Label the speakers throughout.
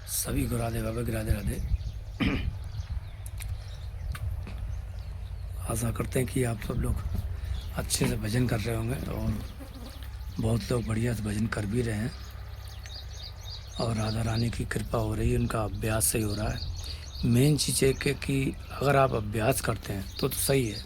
Speaker 1: सभी को राधे बाबा की राधे राधे। आशा करते हैं कि आप सब लोग अच्छे से भजन कर रहे होंगे और बहुत लोग बढ़िया से भजन कर भी रहे हैं और राधा रानी की कृपा हो रही है, उनका अभ्यास सही हो रहा है। मेन चीज़ है कि अगर आप अभ्यास करते हैं तो सही है,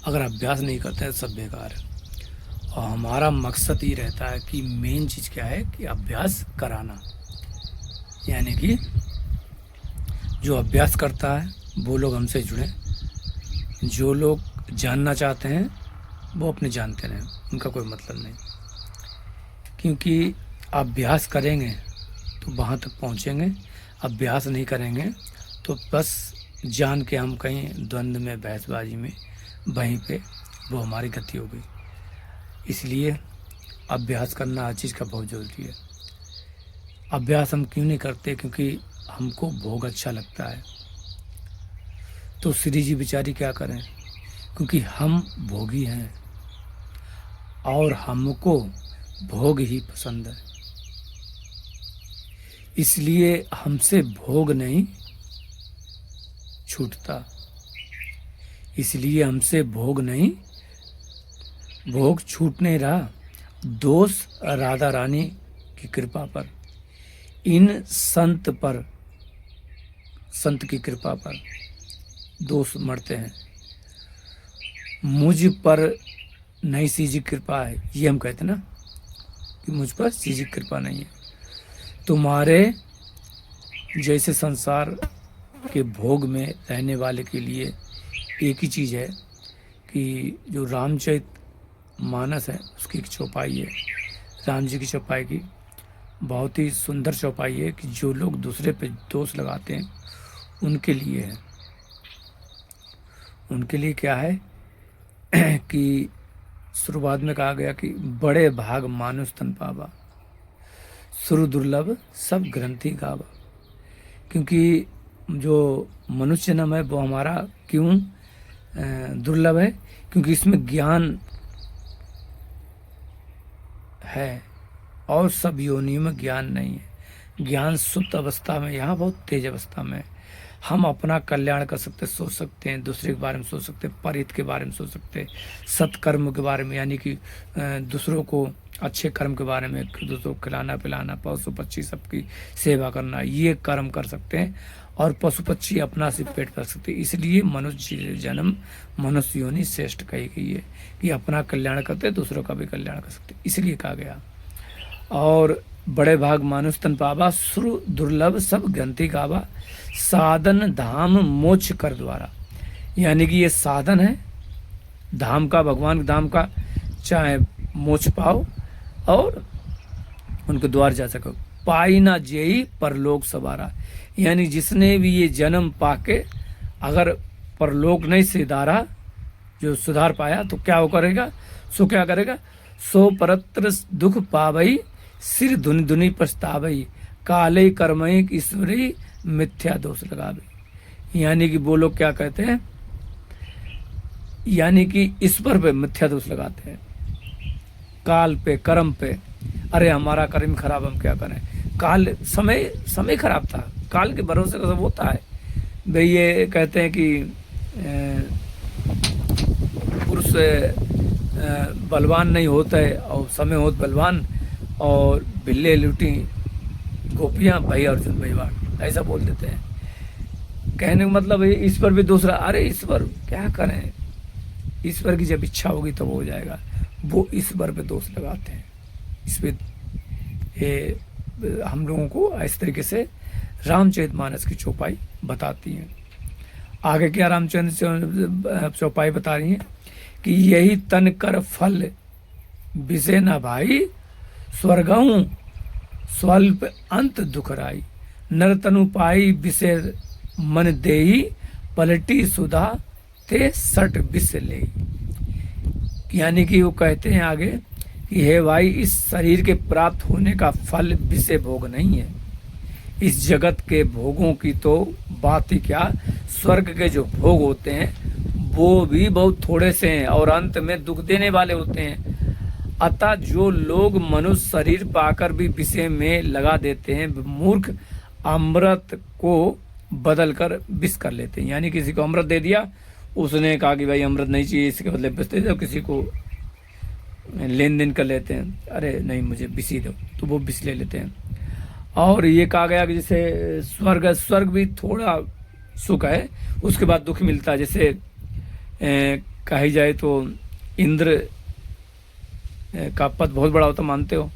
Speaker 1: अगर अभ्यास नहीं करते हैं तो सब बेकार है। और हमारा मकसद ये रहता है कि मेन चीज़ क्या है कि अभ्यास कराना, यानी कि जो अभ्यास करता है वो लोग हमसे जुड़ें, जो लोग जानना चाहते हैं वो अपने जानते रहें, उनका कोई मतलब नहीं। क्योंकि अभ्यास करेंगे तो वहाँ तक पहुँचेंगे, अभ्यास नहीं करेंगे तो बस जान के हम कहीं द्वंद्व में, बहसबाजी में, वहीं पे वो हमारी गति हो गई। इसलिए अभ्यास करना हर चीज़ का बहुत ज़रूरी है। अभ्यास हम क्यों नहीं करते? क्योंकि हमको भोग अच्छा लगता है। तो श्री जी बेचारी क्या करें, क्योंकि हम भोगी हैं और हमको भोग ही पसंद है, इसलिए हमसे भोग नहीं छूटता, इसलिए हमसे भोग नहीं, भोग छूट नहीं रहा। दोष राधा रानी की कृपा पर, इन संत पर, संत की कृपा पर दोष मरते हैं। मुझ पर नहीं सी जी कृपा है, ये हम कहते ना कि मुझ पर सी जी कृपा नहीं है। तुम्हारे जैसे संसार के भोग में रहने वाले के लिए एक ही चीज़ है कि जो रामचरित मानस है उसकी एक चौपाई है, राम जी की चौपाई की बहुत ही सुंदर चौपाई है कि जो लोग दूसरे पे दोष लगाते हैं उनके लिए है। उनके लिए क्या है कि शुरुआत में कहा गया कि बड़े भाग मानुष तन पावा, सुर दुर्लभ सब ग्रंथि गावा। क्योंकि जो मनुष्य जन्म है वो हमारा क्यों दुर्लभ है? क्योंकि इसमें ज्ञान है और सब योनियों में ज्ञान नहीं है। ज्ञान सुप्त अवस्था में, यहाँ बहुत तेज अवस्था में है। हम अपना कल्याण कर सकते, सोच सकते हैं, दूसरे के बारे में सोच सकते हैं, परहित के बारे में सोच सकते हैं, सत्कर्म के बारे में, यानी कि दूसरों को अच्छे कर्म के बारे में, दूसरों को खिलाना पिलाना, पशु पक्षी सबकी सेवा करना, ये कर्म कर सकते हैं और पशु पक्षी अपना से पेट भर सकते हैं। इसलिए मनुष्य जन्म, मनुष्य योनि श्रेष्ठ कही गई है कि अपना कल्याण करते, दूसरों का भी कल्याण कर सकते, इसलिए कहा गया। और बड़े भाग मानुष तन पावा, सुर दुर्लभ सब ग्रंथि गावा, साधन धाम मोक्ष कर द्वारा। यानी कि ये साधन है धाम का, भगवान के धाम का, चाहे मोक्ष पाओ और उनके द्वार जा सको। पाई ना जेई परलोक सवारा, यानी जिसने भी ये जन्म पाके अगर परलोक नहीं सुधारा, जो सुधार पाया तो क्या वो करेगा, सो क्या करेगा, सो परत्र दुख पावई, सिर धुनि धुनि पछतावई, काले कर्मई ईश्वरी मिथ्या दोष लगावे। यानी कि वो लोग क्या कहते हैं, यानी कि ईश्वर पे मिथ्या दोष लगाते हैं, काल पे, कर्म पे। अरे हमारा कर्म खराब, हम क्या करें, काल समय खराब था, काल के भरोसे का सब होता है भाई। ये कहते हैं कि पुरुष बलवान नहीं होता है और समय होत बलवान, और बिल्ले लुटी गोपियां भाई अर्जुन भाई बाण, ऐसा बोल देते हैं। कहने का मतलब है ईश्वर भी दूसरा, अरे ईश्वर क्या करें, ईश्वर की जब इच्छा होगी तो हो जाएगा। वो ईश्वर पे दोष लगाते हैं। इस पे हम लोगों को इस तरीके से रामचरितमानस की चौपाई बताती है। आगे क्या रामचंद्र चौपाई बता रही है कि यही तन कर फल विषय न भाई, स्वर्गहूँ स्वल्प अंत दुखराई, नर तनु पाई विषय मन देई, पलटी सुधा ते सट विष ले। यानी कि वो कहते हैं आगे कि हे भाई, इस शरीर के प्राप्त होने का फल विषय भोग नहीं है। इस जगत के भोगों की तो बात ही क्या, स्वर्ग के जो भोग होते हैं वो भी बहुत थोड़े से हैं और अंत में दुख देने वाले होते हैं। अतः जो लोग मनुष्य शरीर पाकर भी विषय में लगा देते हैं, मूर्ख अमृत को बदल कर विष कर लेते हैं। यानी किसी को अमृत दे दिया, उसने कहा कि भाई अमृत नहीं चाहिए, इसके बदले विष दे दो। किसी को लेन देन कर लेते हैं, अरे नहीं मुझे विष ही दो, तो वो विष ले लेते हैं। और ये कहा गया कि जैसे स्वर्ग भी थोड़ा सुख है, उसके बाद दुख मिलता है। जैसे कही जाए तो इंद्र का पद बहुत बड़ा होता, मानते हो?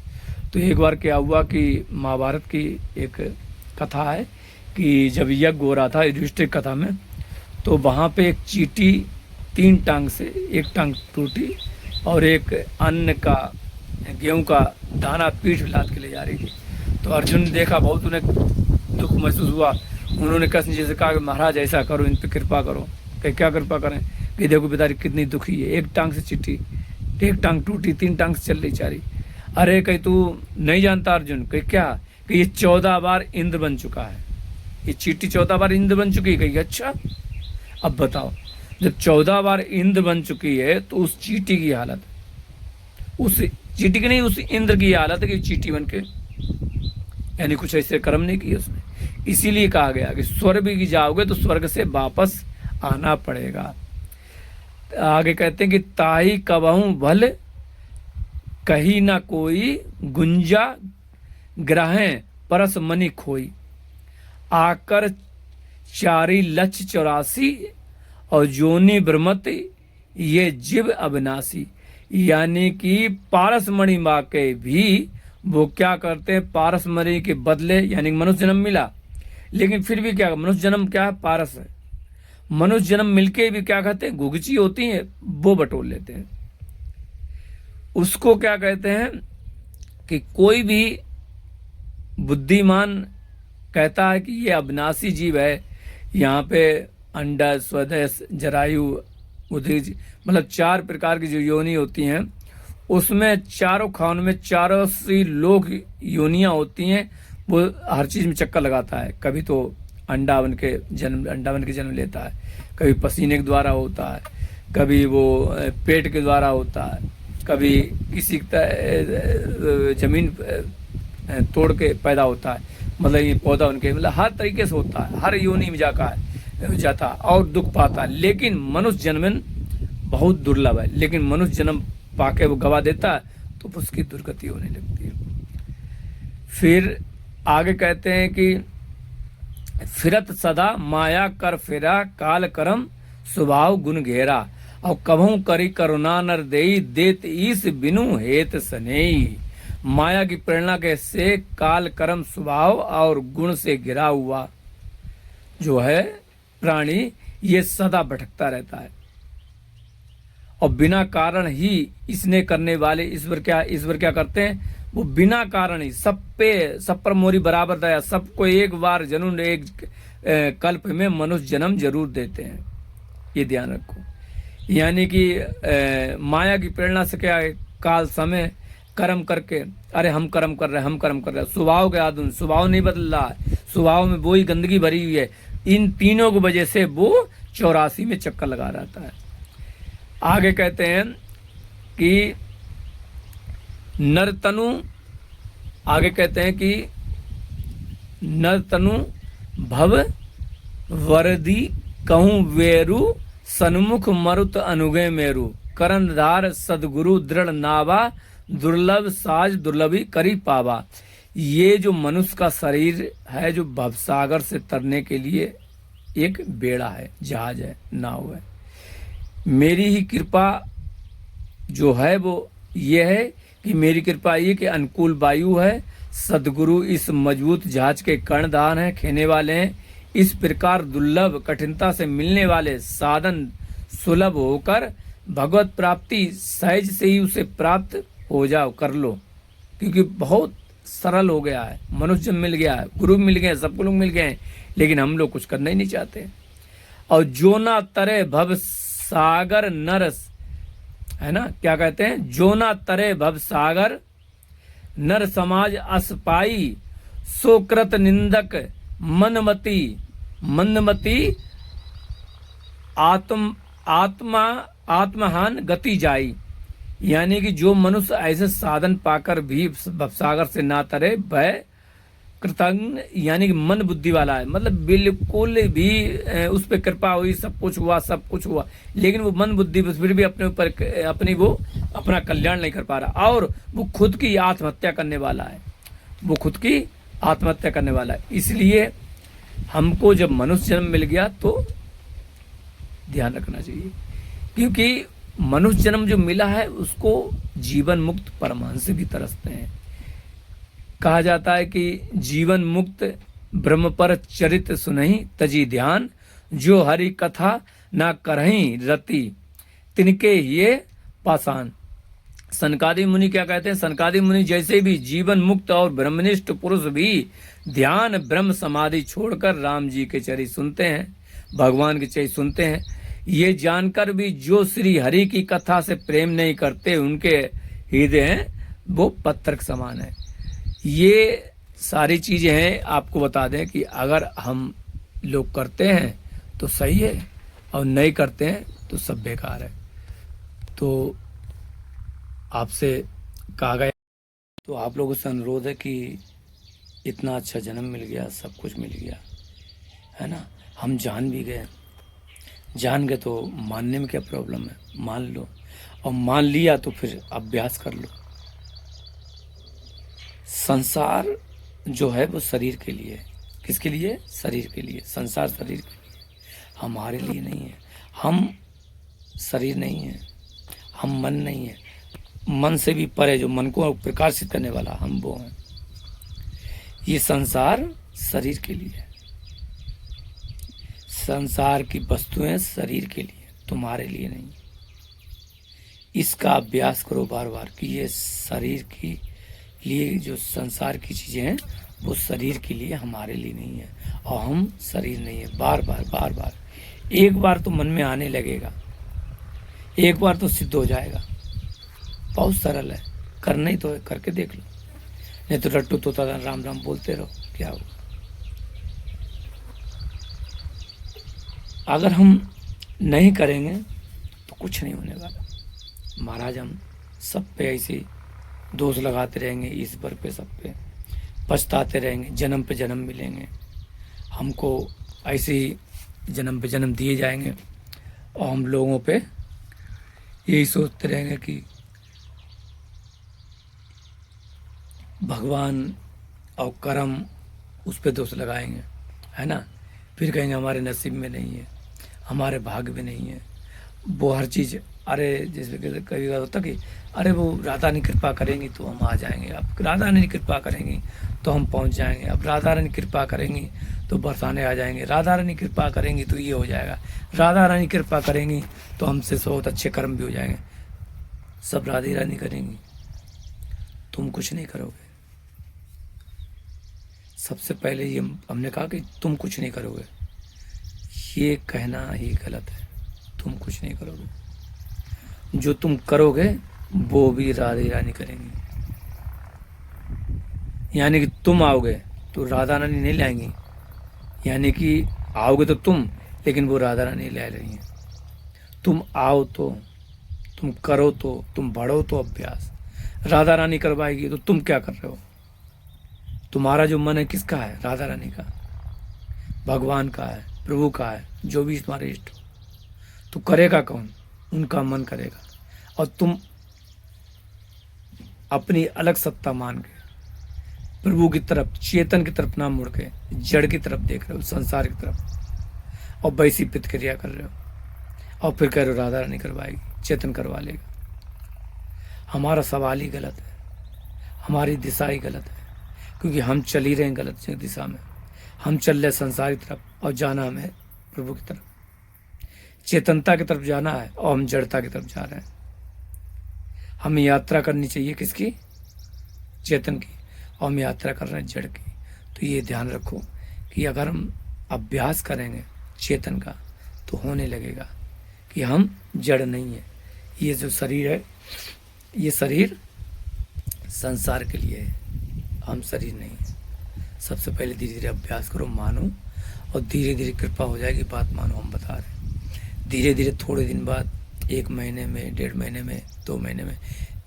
Speaker 1: तो एक बार क्या हुआ कि महाभारत की एक कथा है कि जब यज्ञ हो रहा था युधिष्ठिर कथा में, तो वहाँ पे एक चींटी 3 टांग से, एक टांग टूटी और एक अन्न का, गेहूं का दाना पीठ लाद के ले जा रही थी। तो अर्जुन ने देखा, बहुत उन्हें दुख महसूस हुआ। उन्होंने कृष्ण जी से कहा कि महाराज ऐसा करो, इन पे कृपा करो। कि क्या कृपा करें? कि देखो बेचारी कितनी दुखी है, एक टांग से चिट्ठी, एक टांग टूटी, 3 टांग से चल रही चारी। अरे कहीं तू नहीं जानता अर्जुन? कि क्या? कि ये 14 बार इंद्र बन चुका है, ये चींटी 14 बार इंद्र बन चुकी है। कही अच्छा, अब बताओ, जब 14 बार इंद्र बन चुकी है तो उस चींटी की हालत, उस चींटी की नहीं, उस इंद्र की हालत है कि चींटी बन के, यानी कुछ ऐसे कर्म नहीं किए उसने। इसीलिए कहा गया कि स्वर्ग भी जाओगे तो स्वर्ग से वापस आना पड़ेगा। आगे कहते हैं कि ताई कबहू भल कही ना कोई, गुंजा ग्रहें परस मनि खोई। आकर 4,84,00,000 और जोनी ब्रह्मत ये जीव अविनाशी। यानी कि पारसमणि माँ के भी वो क्या करते हैं, पारसमणि के बदले, यानी मनुष्य जन्म मिला, लेकिन फिर भी क्या, मनुष्य जन्म क्या है, पारस है। मनुष्य जन्म मिलके भी क्या कहते हैं, गुगची होती है, वो बटोर लेते हैं। उसको क्या कहते हैं कि कोई भी बुद्धिमान कहता है कि ये अविनाशी जीव है। यहाँ पे अंडा, स्वदेश, जरायु, उदीज, मतलब 4 प्रकार की जो योनि होती हैं, उसमें चारों खान में 84 लोग योनियां होती हैं। वो हर चीज में चक्कर लगाता है। कभी तो अंडा बन के जन्म लेता है, कभी पसीने के द्वारा होता है, कभी वो पेट के द्वारा होता है, कभी किसी जमीन तोड़ के पैदा होता है, मतलब ये पौधा उनके, मतलब हर तरीके से होता है, हर योनि में जाता और दुख पाता है। लेकिन मनुष्य जन्मन बहुत दुर्लभ है, लेकिन मनुष्य जन्म पाके वो गवा देता है तो उसकी दुर्गति होने लगती है। फिर आगे कहते हैं कि फिरत सदा माया कर फेरा, काल करम स्वभाव गुण घेरा। और कभू करी करुणा नर देई, देत ईस बिनु हेत सनेई। माया की प्रेरणा के से काल कर्म स्वभाव और गुण से घिरा हुआ जो है प्राणी, ये सदा भटकता रहता है। और बिना कारण ही इसने करने वाले ईश्वर क्या करते हैं, वो बिना कारण ही सब पर मोरी बराबर दया, सबको एक बार जन्म, एक कल्प में मनुष्य जन्म जरूर देते हैं। ये ध्यान रखो। यानी कि माया की प्रेरणा से क्या है, काल समय कर्म करके, अरे हम कर्म कर रहे हैं, स्वभाव के आधुन, स्वभाव नहीं बदल रहा है, स्वभाव में वो ही गंदगी भरी हुई है। इन तीनों की वजह से वो 84 में चक्कर लगा रहता है। आगे कहते हैं कि नरतनु, आगे कहते हैं कि नरतनु भव वरदी कहूं वेरु, सन्मुख मरुत अनुगे मेरु। करनधार सदगुरु दृढ़ नावा, दुर्लभ साज दुर्लभी करी पावा। ये जो मनुष्य का शरीर है, जो भवसागर से तरने के लिए एक बेड़ा है, जहाज है, नाव है। मेरी ही कृपा जो है वो ये है कि मेरी कृपा ये कि अनुकूल वायु है, सदगुरु इस मजबूत जहाज के कर्णधार हैं, खेने वाले हैं। इस प्रकार दुर्लभ कठिनता से मिलने वाले साधन सुलभ होकर भगवत प्राप्ति सहज से ही उसे प्राप्त हो जाओ, कर लो, क्योंकि बहुत सरल हो गया है। मनुष्य मिल गया है, गुरु मिल गए, सब लोग मिल गए, लेकिन हम लोग कुछ करना ही नहीं चाहते। और जो ना तरे भव सागर नरस, है ना, क्या कहते हैं, जो ना तरे भव सागर नर समाज असपाई, सोकृत निंदक मंदमती आत्महान गति जाई। यानी कि जो मनुष्य ऐसे साधन पाकर भी भवसागर से ना तरे, वह कृतज्ञ यानी कि मन बुद्धि वाला है, मतलब बिल्कुल भी उस पर कृपा हुई, सब कुछ हुआ, सब कुछ हुआ, लेकिन वो मन बुद्धि फिर भी अपने ऊपर अपनी वो अपना कल्याण नहीं कर पा रहा, और वो खुद की आत्महत्या करने वाला है, वो खुद की आत्महत्या करने वाला है। इसलिए हमको जब मनुष्य जन्म मिल गया तो ध्यान रखना चाहिए, क्योंकि मनुष्य जन्म जो मिला है उसको जीवन मुक्त परमहंस भी तरसते हैं। कहा जाता है कि जीवन मुक्त ब्रह्म पर चरित सुनहि तजी ध्यान, जो हरि कथा ना करहि रति तिनके ये पाषाण। सनकादि मुनि क्या कहते हैं? सनकादि मुनि जैसे भी जीवन मुक्त और ब्रह्मनिष्ठ पुरुष भी ध्यान ब्रह्म समाधि छोड़कर राम जी के चरित सुनते हैं, भगवान के चरित सुनते हैं, ये जानकर भी जो श्री हरि की कथा से प्रेम नहीं करते, उनके हृदय हैं वो पत्थर के समान है। ये सारी चीजें हैं, आपको बता दें कि अगर हम लोग करते हैं तो सही है, और नहीं करते हैं तो सब बेकार है। तो आपसे कहा गया, तो आप लोगों से अनुरोध है कि इतना अच्छा जन्म मिल गया, सब कुछ मिल गया, है ना, हम जान भी गए, जान गए तो मानने में क्या प्रॉब्लम है, मान लो, और मान लिया तो फिर अभ्यास कर लो। संसार जो है वो शरीर के लिए है। किसके लिए? शरीर के लिए। संसार शरीर के लिए, हमारे लिए नहीं है। हम शरीर नहीं है, हम मन नहीं है, मन से भी परे जो मन को प्रकाशित करने वाला हम वो हैं। ये संसार शरीर के लिए है, संसार की वस्तुएं शरीर के लिए, तुम्हारे लिए नहीं। इसका अभ्यास करो बार बार कि ये शरीर की लिए जो संसार की चीजें हैं वो शरीर के लिए, हमारे लिए नहीं है, और हम शरीर नहीं है। बार बार बार बार, एक बार तो मन में आने लगेगा, एक बार तो सिद्ध हो जाएगा। बहुत सरल है, करना ही तो है, करके देख लो, नहीं तो रट्टू तोता राम राम बोलते रहो, क्या होगा। अगर हम नहीं करेंगे तो कुछ नहीं होने वाला। महाराज हम सब पे ऐसे दोष लगाते रहेंगे, ईश्वर पे, सब पे पछताते रहेंगे, जन्म पे जन्म मिलेंगे, हमको ऐसे ही जन्म पे जन्म दिए जाएंगे, और हम लोगों पे यही सोचते रहेंगे कि भगवान और कर्म, उस पे दोष लगाएंगे, है ना। फिर कहेंगे हमारे नसीब में नहीं है, हमारे भाग्य में नहीं है, वो हर चीज़। अरे जैसे कभी होता कि अरे वो राधा रानी कृपा करेंगी तो हम आ जाएंगे, अब राधा रानी कृपा करेंगी तो हम पहुंच जाएंगे, अब राधा रानी कृपा करेंगी तो बरसाने आ जाएंगे, राधा रानी कृपा करेंगी तो ये हो जाएगा, राधा रानी कृपा करेंगी तो हमसे बहुत अच्छे कर्म भी हो जाएंगे। सब राधा रानी करेंगी, तुम कुछ नहीं करोगे। सबसे पहले ये हमने कहा कि तुम कुछ नहीं करोगे, ये कहना ही गलत है। तुम कुछ नहीं करोगे, जो तुम करोगे वो भी राधा रानी करेंगी। यानी कि तुम आओगे तो राधा रानी नहीं लाएंगी, यानी कि आओगे तो तुम, लेकिन वो राधा रानी ला रही हैं। तुम आओ तो, तुम करो तो, तुम बढ़ो तो अभ्यास, राधा रानी करवाएगी। तो तुम क्या कर रहे हो? तुम्हारा जो मन है किसका है? राधा रानी का, भगवान का है, प्रभु का है, जो भी तुम्हारे इष्ट हो। तो करेगा कौन? उनका मन करेगा, और तुम अपनी अलग सत्ता मान के प्रभु की तरफ, चेतन की तरफ ना मुड़ के जड़ की तरफ देख रहे हो, संसार की तरफ, और वैसी प्रतिक्रिया कर रहे हो, और फिर कह रहे हो राधा रानी करवाएगी, चेतन करवा लेगा। हमारा सवाल ही गलत है, हमारी दिशा ही गलत है, क्योंकि हम चल ही रहे हैं गलत दिशा में। हम चल रहे संसार की तरफ, और जाना हमें प्रभु की तरफ, चेतनता की तरफ जाना है, और हम जड़ता की तरफ जा रहे हैं। हमें यात्रा करनी चाहिए किसकी? चेतन की, और हम यात्रा कर रहे हैं जड़ की। तो ये ध्यान रखो कि अगर हम अभ्यास करेंगे चेतन का तो होने लगेगा कि हम जड़ नहीं है। ये जो शरीर है, ये शरीर संसार के लिए है, हम शरीर नहीं है। सबसे पहले धीरे धीरे अभ्यास करो, मानो, और धीरे धीरे कृपा हो जाएगी। बात मानो, हम बता रहे हैं। धीरे धीरे थोड़े दिन बाद, 1 महीने में, 1.5 महीने में, 2 महीने में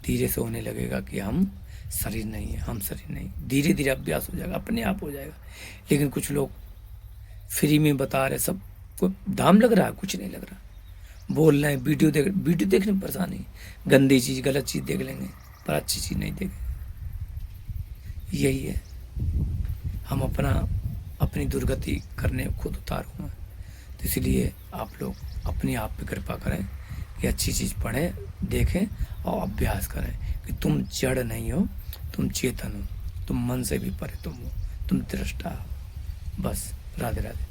Speaker 1: धीरे से होने लगेगा कि हम शरीर नहीं है, हम शरीर नहीं। धीरे धीरे अभ्यास हो जाएगा, अपने आप हो जाएगा। लेकिन कुछ लोग फ्री में बता रहे, सब को दाम लग रहा है, कुछ नहीं लग रहा। बोल रहे हैं, वीडियो देखने में परेशानी, गंदी चीज़ गलत चीज़ देख लेंगे पर अच्छी चीज़ नहीं देखेंगे। यही है, हम अपनी दुर्गति करने खुद उतार हुए हैं। तो इसलिए आप लोग अपने आप पे कृपा करें कि अच्छी चीज़ पढ़ें, देखें और अभ्यास करें कि तुम जड़ नहीं हो, तुम चेतन हो, तुम मन से भी परे तुम हो, तुम दृष्टा हो। बस, राधे राधे।